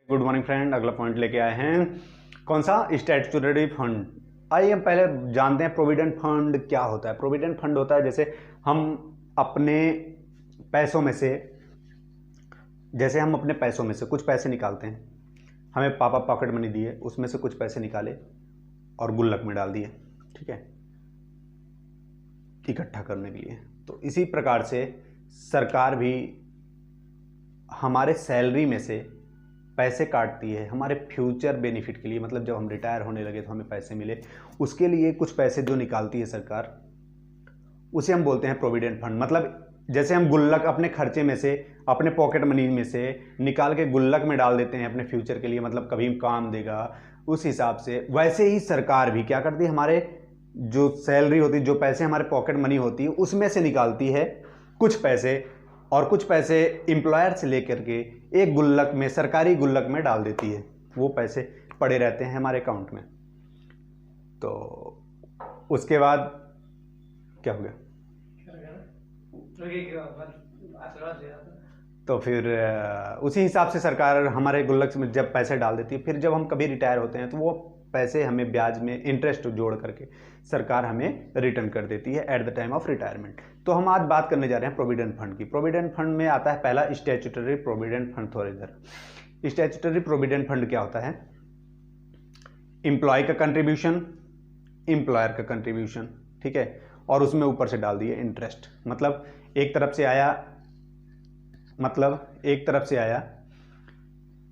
Good morning friend, अगला point लेके आए हैं। कौन सा? Statutory fund. आइए हम पहले जानते हैं प्रोविडेंट फंड क्या होता है। प्रोविडेंट फंड होता है जैसे हम अपने पैसों में से कुछ पैसे निकालते हैं। हमें पापा पॉकेट मनी दिए, उसमें से कुछ पैसे निकाले और गुल्लक में डाल दिए, ठीक है, इकट्ठा करने के लिए। तो इसी प्रकार से सरकार भी हमारे सैलरी में से पैसे काटती है हमारे फ्यूचर बेनिफिट के लिए। मतलब जब हम रिटायर होने लगे तो हमें पैसे मिले, उसके लिए कुछ पैसे जो निकालती है सरकार, उसे हम बोलते हैं प्रोविडेंट फंड। मतलब जैसे हम गुल्लक अपने खर्चे में से, अपने पॉकेट मनी में से निकाल के गुल्लक में डाल देते हैं अपने फ्यूचर के लिए, मतलब कभी काम देगा उस हिसाब से, वैसे ही सरकार भी क्या करती है, हमारे जो सैलरी होती है, जो पैसे हमारे पॉकेट मनी होती है, उसमें से निकालती है कुछ पैसे, और कुछ पैसे एम्प्लॉयर से लेकर के एक गुल्लक में, सरकारी गुल्लक में डाल देती है। वो पैसे पड़े रहते हैं हमारे अकाउंट में। तो उसके बाद क्या हो गया? तो फिर उसी हिसाब से सरकार हमारे गुल्लक में जब पैसे डाल देती है, फिर जब हम कभी रिटायर होते हैं तो वो पैसे हमें ब्याज में इंटरेस्ट जोड़ करके सरकार हमें रिटर्न कर देती है eight the time of retirement. तो हम आज बात करने जा रहे हैं प्रोविडेंट फंड की। प्रोविडेंट फंड में आता है पहला स्टैट्यूटरी प्रोविडेंट फंड। थोड़ी इधर स्टैट्यूटरी प्रोविडेंट फंड क्या होता है? एम्प्लॉय का कंट्रीब्यूशन, एम्प्लॉयर का कंट्रीब्यूशन, ठीक है, और उसमें ऊपर से डाल दिए इंटरेस्ट। मतलब एक तरफ से आया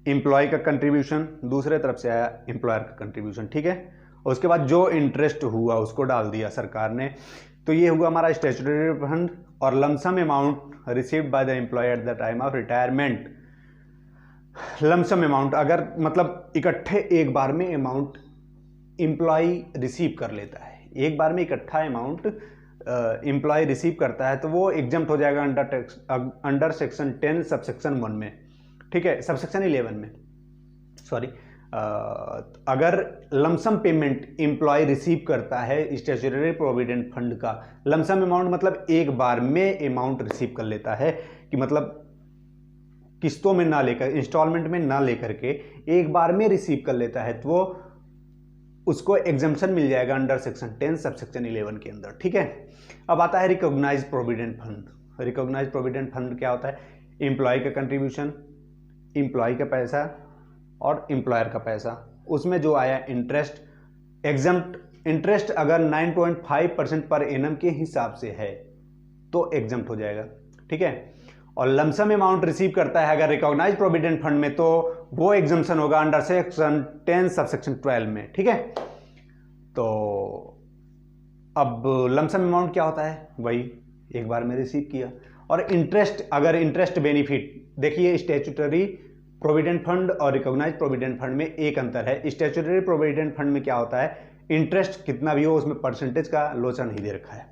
एम्प्लॉय का कंट्रीब्यूशन, दूसरे तरफ से आया एम्प्लॉयर का कंट्रीब्यूशन, ठीक है, और उसके बाद जो इंटरेस्ट हुआ उसको डाल दिया सरकार ने। तो ये हुआ हमारा स्टैट्यूटरी फंड। और lump sum amount received by the employee at the time of retirement. Lump sum amount, अगर मतलब इकट्ठे एक बार में अमाउंट एम्प्लॉय रिसीव कर लेता है, एक बार में इकट्ठा अमाउंट एम्प्लॉय रिसीव करता है, तो वो एग्जम्प्ट हो जाएगा अंडर सेक्शन 10 सबसेक्शन 1 में, ठीक है, सबसेक्शन 11 में, सॉरी। अगर लमसम पेमेंट एम्प्लॉय रिसीव करता है स्टैट्यूटरी प्रोविडेंट फंड का, लमसम अमाउंट मतलब एक बार में अमाउंट रिसीव कर लेता है, कि मतलब किस्तों में ना लेकर, इंस्टॉलमेंट में ना लेकर के एक बार में रिसीव कर लेता है, तो वो उसको एग्जम्पशन मिल जाएगा अंडर सेक्शन 10 सबसेक्शन 11 के अंदर, ठीक है। अब आता है recognised provident fund. Recognised provident fund क्या होता है? एम्प्लॉय का कंट्रीब्यूशन, एम्प्लॉय का पैसा और एम्प्लॉयर का पैसा, उसमें जो आया इंटरेस्ट, एग्जम्प्ट इंटरेस्ट अगर 9.5% पर एनम के हिसाब से है तो एग्जम्प्ट हो जाएगा, ठीक है। और लमसम अमाउंट रिसीव करता है अगर रिकॉग्नाइज्ड प्रोविडेंट फंड में, तो वो एग्जम्पशन होगा अंडर सेक्शन 10 सबसेक्शन 12 में, ठीक है। तो अब लमसम अमाउंट क्या होता है? वही एक बार में रिसीव किया। और इंटरेस्ट, अगर इंटरेस्ट बेनिफिट, देखिए स्टैट्यूटरी प्रोविडेंट फंड और रिकॉग्नाइज्ड प्रोविडेंट फंड में एक अंतर है। स्टैट्यूटरी प्रोविडेंट फंड में क्या होता है, इंटरेस्ट कितना भी हो उसमें परसेंटेज का लोचा नहीं दे रखा है,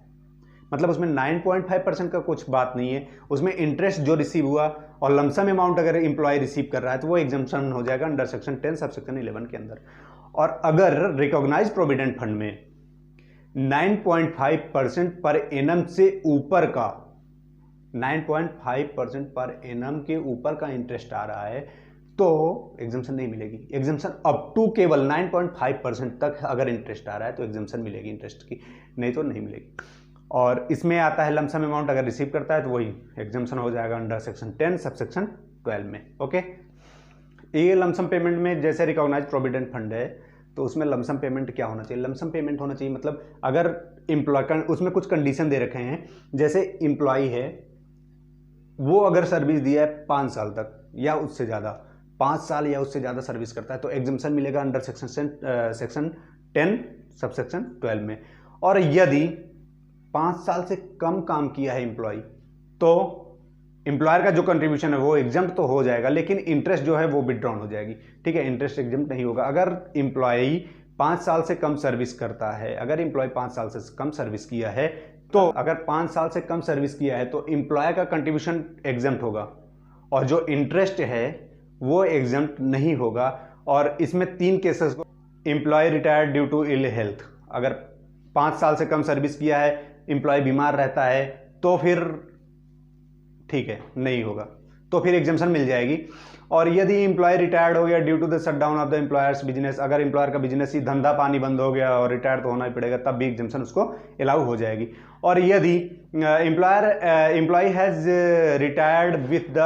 मतलब उसमें 9.5% का कुछ बात नहीं है, उसमें इंटरेस्ट जो रिसीव हुआ और लमसम अमाउंट अगर एम्प्लॉय रिसीव कर रहा है तो वो एग्जम्पशन हो जाएगा अंडर सेक्शन 10 सबसेक्शन 11 के अंदर। और अगर रिकॉग्नाइज्ड प्रोविडेंट फंड में 9.5% पर एनम से ऊपर का, 9.5% पर एनम के ऊपर का इंटरेस्ट आ रहा है तो एग्जम्पशन नहीं मिलेगी। एग्जम्पशन अप टू केवल 9.5% तक अगर इंटरेस्ट आ रहा है तो एग्जम्पशन मिलेगी इंटरेस्ट की, नहीं तो नहीं मिलेगी। और इसमें आता है लमसम अमाउंट अगर रिसीव करता है तो वही एग्जम्पशन हो जाएगा अंडर सेक्शन 10 सबसेक्शन 12 में, ओके। ये लमसम पेमेंट में जैसे रिकॉग्नाइज्ड प्रोविडेंट फंड है तो उसमें लमसम पेमेंट क्या होना चाहिए? लमसम पेमेंट होना चाहिए मतलब अगर एम्प्लॉय, उसमें कुछ कंडीशन दे रखे हैं, जैसे एम्प्लॉय है वो अगर सर्विस दिया है 5 साल तक या उससे ज़्यादा, 5 साल या उससे ज़्यादा सर्विस करता है तो एग्जम्पशन मिलेगा अंडर सेक्शन 10 सबसेक्शन 12 में। और यदि 5 साल से कम काम किया है एम्प्लॉय तो एम्प्लॉयर का जो कंट्रीब्यूशन है वो एग्जम्प्ट तो हो जाएगा, लेकिन इंटरेस्ट जो है वो विड्रॉन हो जाएगी, ठीक है, इंटरेस्ट एग्जम्प्ट नहीं होगा। अगर एम्प्लॉय 5 साल से कम सर्विस करता है, अगर एम्प्लॉय 5 साल से कम सर्विस किया है तो, अगर 5 साल से कम सर्विस किया है तो एम्प्लॉय का कंट्रीब्यूशन एग्जम्प्ट होगा और जो इंटरेस्ट है वो एग्जम्प्ट नहीं होगा। और इसमें 3 केसेस को, employee retired due to ill health, अगर 5 साल से कम सर्विस किया है, एम्प्लॉय बीमार रहता है तो फिर ठीक है, नहीं होगा, तो फिर एग्जम्पशन मिल जाएगी। और यदि एम्प्लॉय रिटायर्ड हो गया due to the shutdown of the employer's business, अगर एम्प्लॉयर का बिजनेस ही धंधा पानी बंद हो गया और रिटायर तो होना ही पड़ेगा, तब भी एग्जम्पशन उसको अलाउ हो जाएगी। और यदि employee has retired with the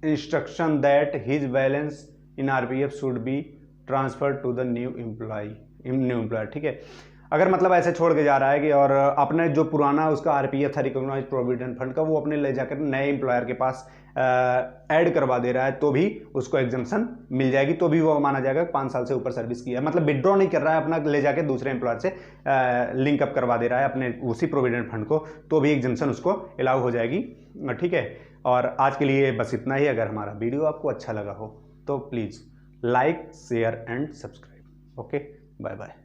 instruction that his balance in RPF should be transfer to the new employer, ठीक है। अगर मतलब ऐसे छोड़ के जा रहा है कि और अपने जो पुराना उसका आरपीएफ था रिकॉग्नाइज प्रोविडेंट फंड का, वो अपने ले जाकर नए एम्प्लॉयर के पास ऐड करवा दे रहा है, तो भी उसको एग्जम्पशन मिल जाएगी, तो भी वो माना जाएगा 5 साल से ऊपर सर्विस की है। मतलब विड्रॉ नहीं कर रहा है अपना, ले जाके दूसरे एम्प्लॉयर से लिंक अप करवा दे रहा है अपने उसी प्रोविडेंट फंड को, तो भी एग्जम्पशन उसको अलाउ हो जाएगी, ठीक है। और आज के लिए बस इतना ही। अगर हमारा वीडियो आपको अच्छा लगा हो तो please like, share and subscribe. Okay, bye bye.